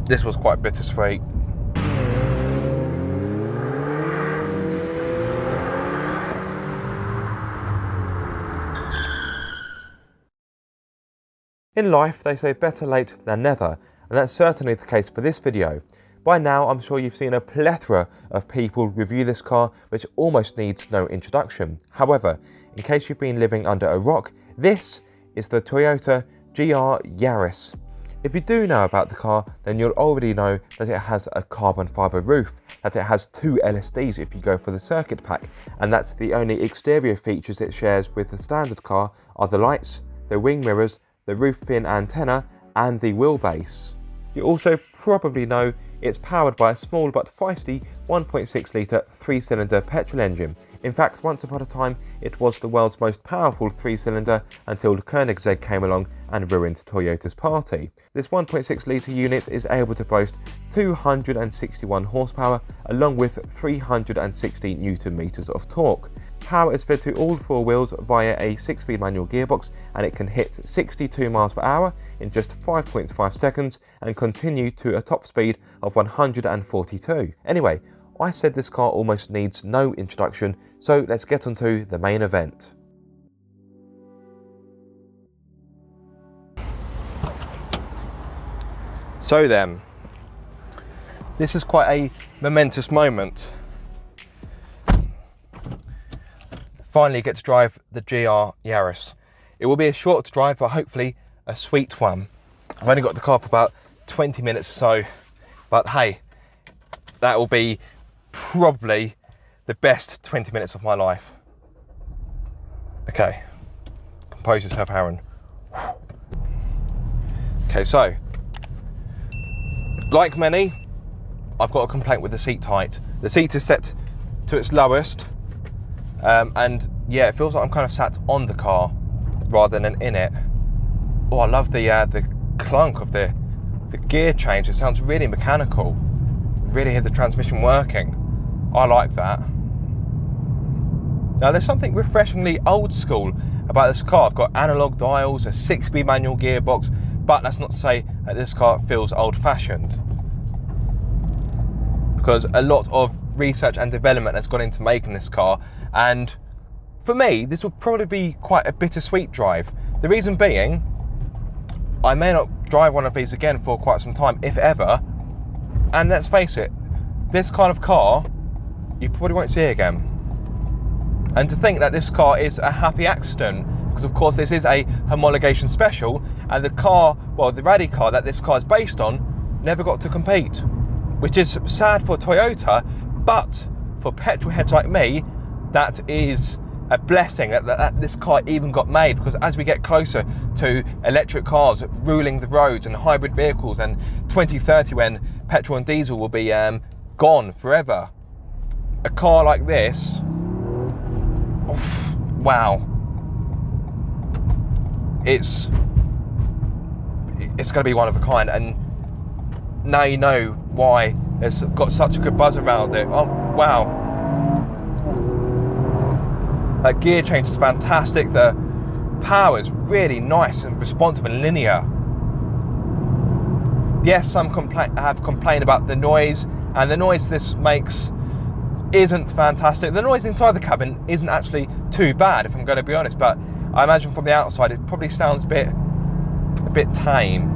This was quite bittersweet. In life, they say better late than never, and that's certainly the case for this video. By now, I'm sure you've seen a plethora of people review this car, which almost needs no introduction. However, in case you've been living under a rock, this is the Toyota GR Yaris. If you do know about the car, then you'll already know that it has a carbon fibre roof, that it has 2 LSDs if you go for the circuit pack, and that's the only exterior features it shares with the standard car are the lights, the wing mirrors, the roof fin antenna, and the wheelbase. You also probably know it's powered by a small but feisty 1.6 litre 3-cylinder petrol engine. In fact, once upon a time, it was the world's most powerful 3-cylinder until Koenigsegg came along and ruined Toyota's party. This 1.6 litre unit is able to boast 261 horsepower along with 360 Newton meters of torque. Power is fed to all 4 wheels via a 6-speed manual gearbox, and it can hit 62 miles per hour in just 5.5 seconds and continue to a top speed of 142. Anyway, I said this car almost needs no introduction, so let's get onto the main event. So then, this is quite a momentous moment. Finally get to drive the GR Yaris. It will be a short drive, but hopefully a sweet one. I've only got the car for about 20 minutes or so, but hey, that will be probably the best 20 minutes of my life. Okay, compose yourself, Aaron. Okay, so, like many, I've got a complaint with the seat height. The seat is set to its lowest, and yeah, it feels like I'm kind of sat on the car rather than in it. Oh, I love the clunk of the gear change. It sounds really mechanical. Really hear the transmission working. I like that. Now, there's something refreshingly old school about this car. I've got analog dials, a 6-speed manual gearbox, but that's not to say that this car feels old-fashioned, because a lot of research and development has gone into making this car, and for me, this will probably be quite a bittersweet drive. The reason being, I may not drive one of these again for quite some time, if ever, and let's face it, this kind of car, you probably won't see again. And to think that this car is a happy accident, because of course this is a homologation special, and the car, well, the rally car that this car is based on, never got to compete, which is sad for Toyota, but for petrol heads like me, that is a blessing that this car even got made, because as we get closer to electric cars ruling the roads and hybrid vehicles, and 2030 when petrol and diesel will be gone forever, a car like this, oof, wow, it's going to be one of a kind. And now you know why it's got such a good buzz around it. Oh wow, that gear change is fantastic. The power is really nice and responsive and linear. Yes, some have complained about the noise, and the noise this makes isn't fantastic. The noise inside the cabin isn't actually too bad, if I'm going to be honest, but I imagine from the outside it probably sounds a bit tame.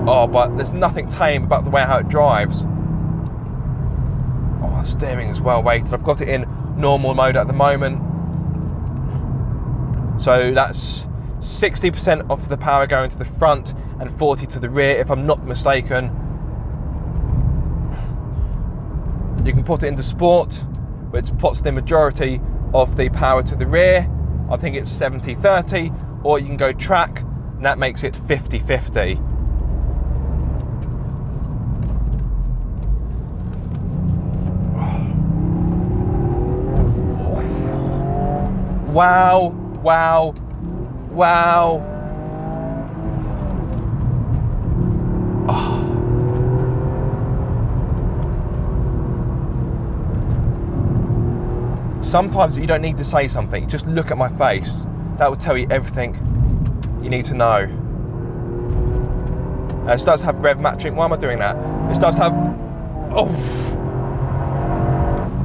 Oh, but there's nothing tame about the way how it drives. Oh, the steering is well weighted. I've got it in normal mode at the moment, so that's 60% of the power going to the front and 40 to the rear, if I'm not mistaken. You can put it into sport, which puts the majority of the power to the rear. I think it's 70-30, or you can go track, and that makes it 50-50. Wow, wow, wow. Oh. sometimes you don't need to say something, just look at my face. That will tell you everything you need to know. It starts to have rev matching. Why am I doing that? It starts to have,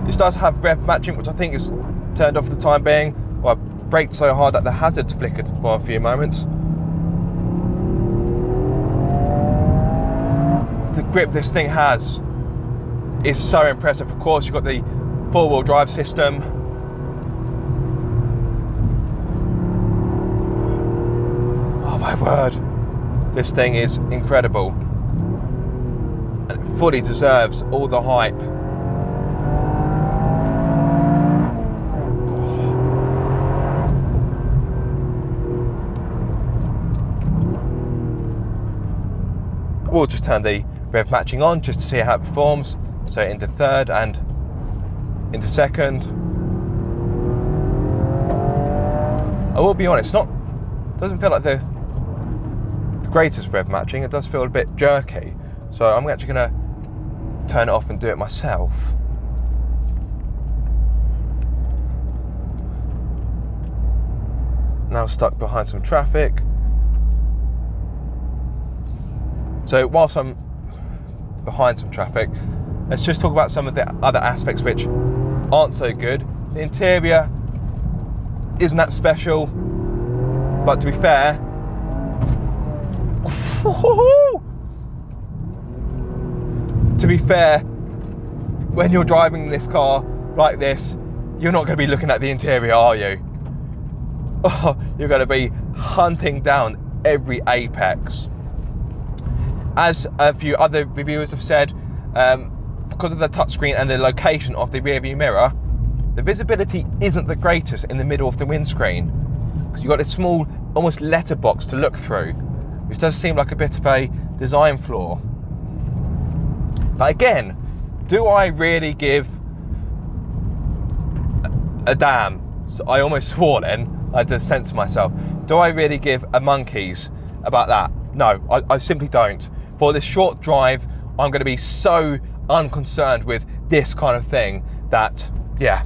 it starts to have rev matching, which I think is turned off for the time being. Well, I braked so hard that the hazards flickered for a few moments. The grip this thing has is so impressive. Of course, you've got the four-wheel drive system. Oh my word, this thing is incredible, and it fully deserves all the hype. We'll just turn the rev matching on just to see how it performs. So into third and into second. I will be honest, doesn't feel like the greatest rev matching. It does feel a bit jerky. So I'm actually going to turn it off and do it myself. Now stuck behind some traffic. So whilst I'm behind some traffic, let's just talk about some of the other aspects which aren't so good. The interior isn't that special, but to be fair, when you're driving this car like this, you're not going to be looking at the interior, are you? Oh, you're going to be hunting down every apex. As a few other reviewers have said, because of the touchscreen and the location of the rear view mirror, the visibility isn't the greatest in the middle of the windscreen, because you've got this small, almost letterbox to look through, which does seem like a bit of a design flaw. But again, do I really give a damn? So I almost swore then, I had to censor myself. Do I really give a monkeys about that? No, I simply don't. For this short drive, I'm going to be so unconcerned with this kind of thing that, yeah.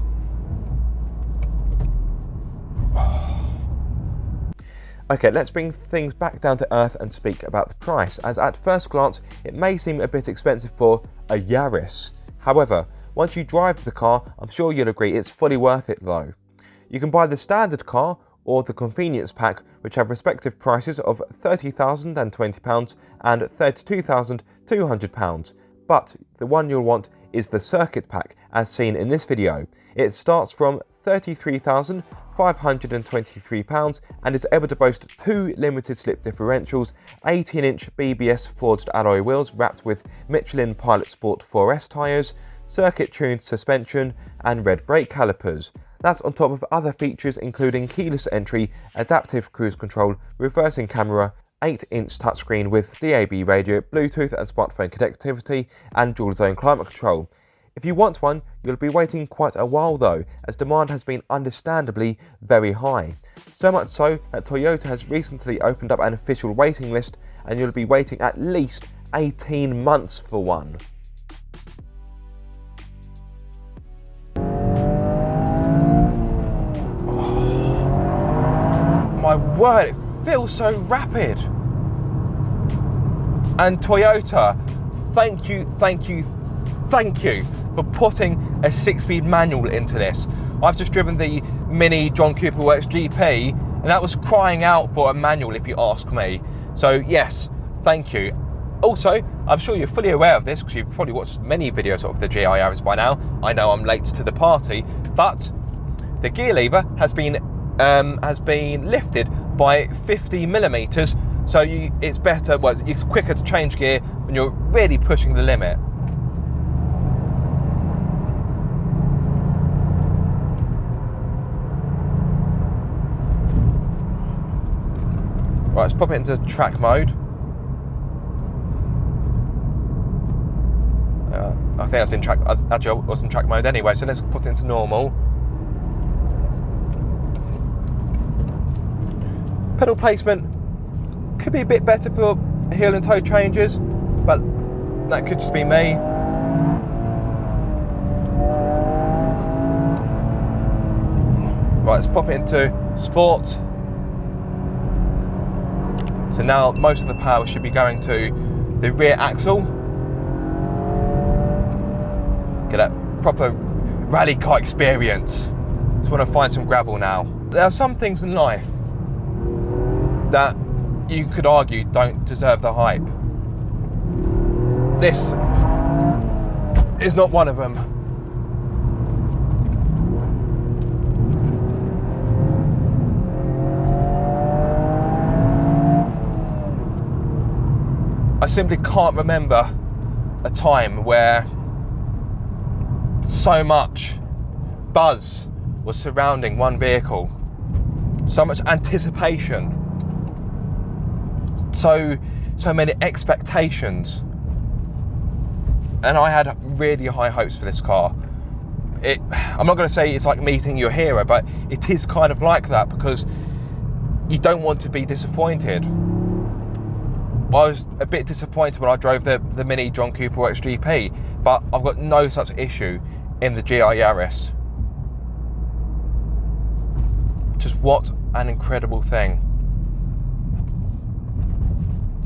Okay, let's bring things back down to earth and speak about the price, as at first glance, it may seem a bit expensive for a Yaris. However, once you drive the car, I'm sure you'll agree it's fully worth it though. You can buy the standard car or the convenience pack, which have respective prices of £30,020 and £32,200. But the one you'll want is the circuit pack, as seen in this video. It starts from £33,523 and is able to boast 2 limited slip differentials, 18-inch BBS Forged Alloy wheels wrapped with Michelin Pilot Sport4S tyres, circuit-tuned suspension and red brake calipers. That's on top of other features including keyless entry, adaptive cruise control, reversing camera, 8-inch touchscreen with DAB radio, Bluetooth and smartphone connectivity, and dual zone climate control. If you want one, you'll be waiting quite a while though, as demand has been understandably very high. So much so that Toyota has recently opened up an official waiting list, and you'll be waiting at least 18 months for one. My word, it feels so rapid. And Toyota, thank you for putting a 6-speed manual into this. I've just driven the Mini John Cooper Works GP, and that was crying out for a manual if you ask me. So yes, thank you. Also, I'm sure you're fully aware of this because you've probably watched many videos of the GR Yaris by now. I know I'm late to the party, but the gear lever has been lifted by 50 millimeters, so it's better, well, it's quicker to change gear when you're really pushing the limit. Right, let's pop it into track mode. I think that's in track, actually I was in track mode anyway, so let's put it into normal. Pedal placement could be a bit better for heel and toe changes, but that could just be me. Right, let's pop it into sport. So now most of the power should be going to the rear axle. Get that proper rally car experience. Just want to find some gravel now. There are some things in life that you could argue don't deserve the hype. This is not one of them. I simply can't remember a time where so much buzz was surrounding one vehicle, so much anticipation, so many expectations, and I had really high hopes for this car. I'm not going to say it's like meeting your hero, but it is kind of like that, because you don't want to be disappointed. I was a bit disappointed when I drove the Mini John Cooper Works GP, but I've got no such issue in the GR Yaris. Just what an incredible thing.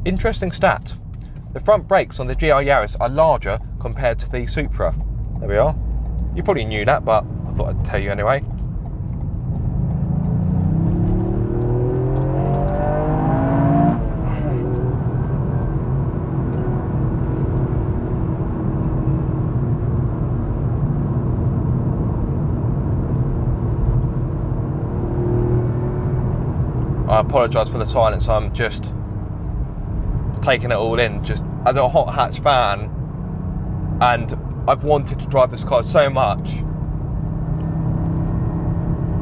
Interesting stat. The front brakes on the GR Yaris are larger compared to the Supra. There we are. You probably knew that, but I thought I'd tell you anyway. I apologise for the silence, I'm just taking it all in, just as a hot hatch fan, and I've wanted to drive this car so much.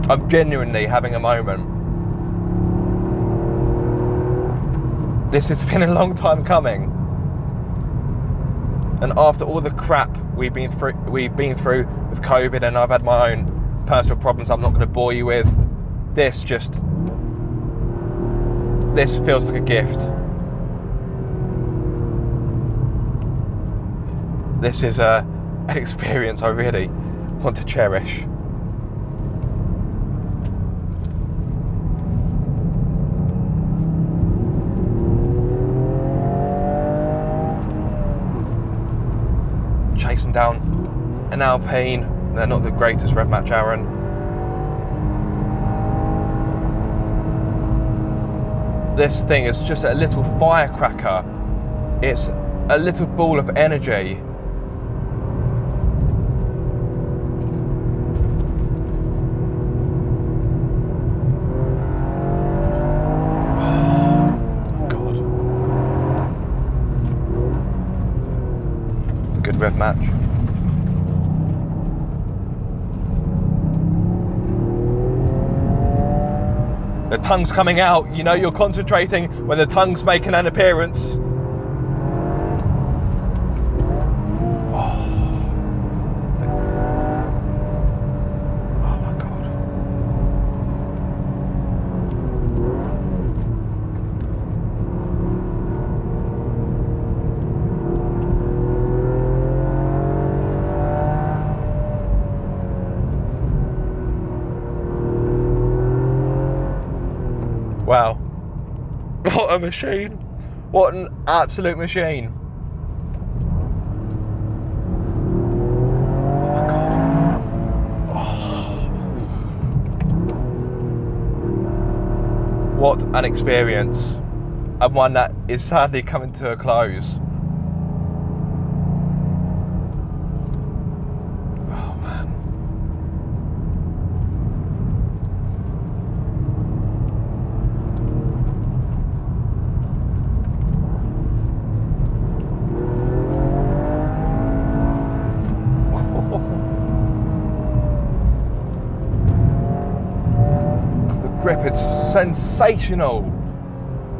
I'm genuinely having a moment. This has been a long time coming, and after all the crap we've been through with COVID, and I've had my own personal problems I'm not going to bore you with, this feels like a gift. This is an experience I really want to cherish. Chasing down an Alpine. They're not the greatest rev match, Aaron. This thing is just a little firecracker. It's a little ball of energy. God. Good rev match. The tongue's coming out, you know, you're concentrating when the tongue's making an appearance. Oh my God. Wow, what a machine, what an absolute machine. Oh my God. Oh. What an experience, and one that is sadly coming to a close. Grip is sensational.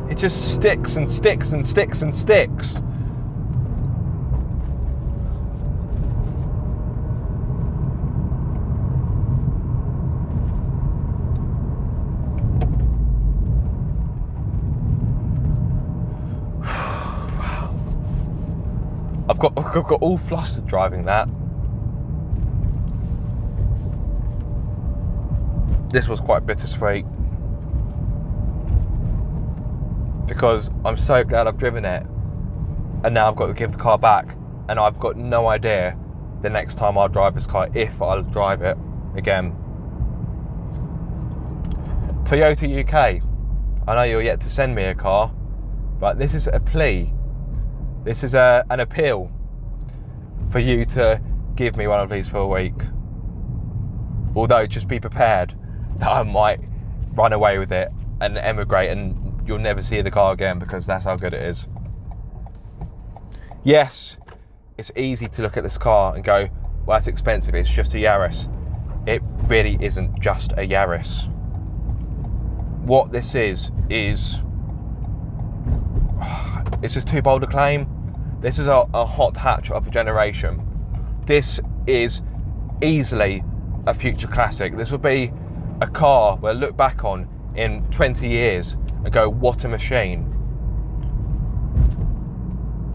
It just sticks and sticks and sticks and sticks. Wow. I've got all flustered driving that. this was quite bittersweet, because I'm so glad I've driven it, and now I've got to give the car back, and I've got no idea the next time I'll drive this car, if I'll drive it again. Toyota UK, I know you're yet to send me a car, but this is a plea, this is an appeal for you to give me one of these for a week. Although, just be prepared that I might run away with it and emigrate, and you'll never see the car again, because that's how good it is. Yes, it's easy to look at this car and go, well, that's expensive, it's just a Yaris. It really isn't just a Yaris. What this is it's just too bold a claim. This is a hot hatch of a generation. This is easily a future classic. This will be a car we'll look back on in 20 years and go, what a machine.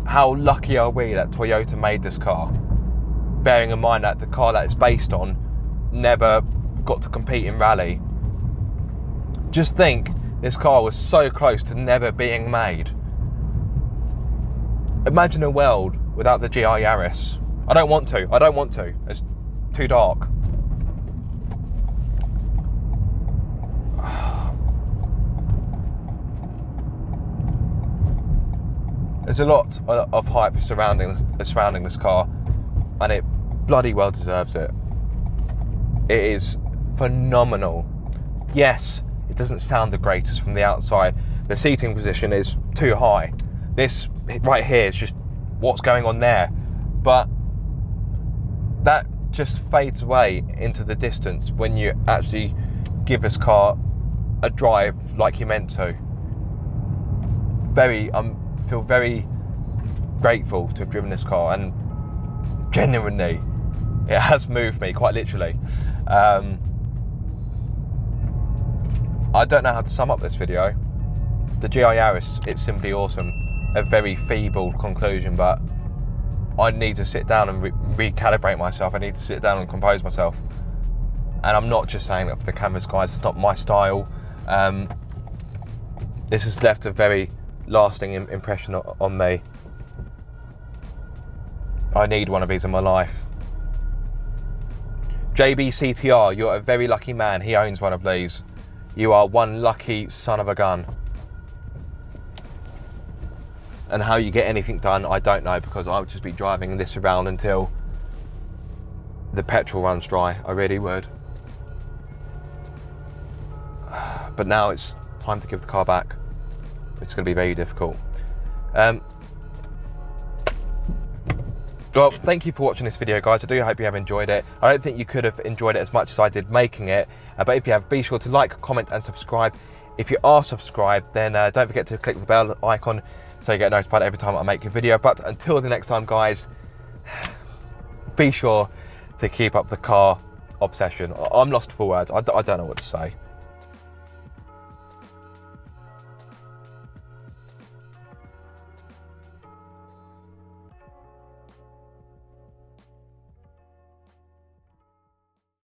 How lucky are we that Toyota made this car? Bearing in mind that the car that it's based on never got to compete in rally. Just think, this car was so close to never being made. Imagine a world without the GR Yaris. I don't want to. It's too dark. There's a lot of hype surrounding this car, and it bloody well deserves it. It is phenomenal. Yes, it doesn't sound the greatest from the outside. The seating position is too high. This right here is just what's going on there. But that just fades away into the distance when you actually give this car a drive like you're meant to. Feel very grateful to have driven this car, and genuinely, it has moved me, quite literally. I don't know how to sum up this video. The GR Yaris, it's simply awesome. A very feeble conclusion, but I need to sit down and recalibrate myself. I need to sit down and compose myself. And I'm not just saying that for the cameras, guys. It's not my style. This has left a very lasting impression on me. I need one of these in my life. JBCTR, you're a very lucky man. He owns one of these. You are one lucky son of a gun. And how you get anything done, I don't know, because I would just be driving this around until the petrol runs dry. I really would. But now it's time to give the car back. It's going to be very difficult. Well, thank you for watching this video, guys. I do hope you have enjoyed it. I don't think you could have enjoyed it as much as I did making it, but if you have, be sure to like, comment and subscribe. If you are subscribed, then don't forget to click the bell icon so you get notified every time I make a video. But until the next time, guys, be sure to keep up the car obsession. I'm lost for words. I don't know what to say.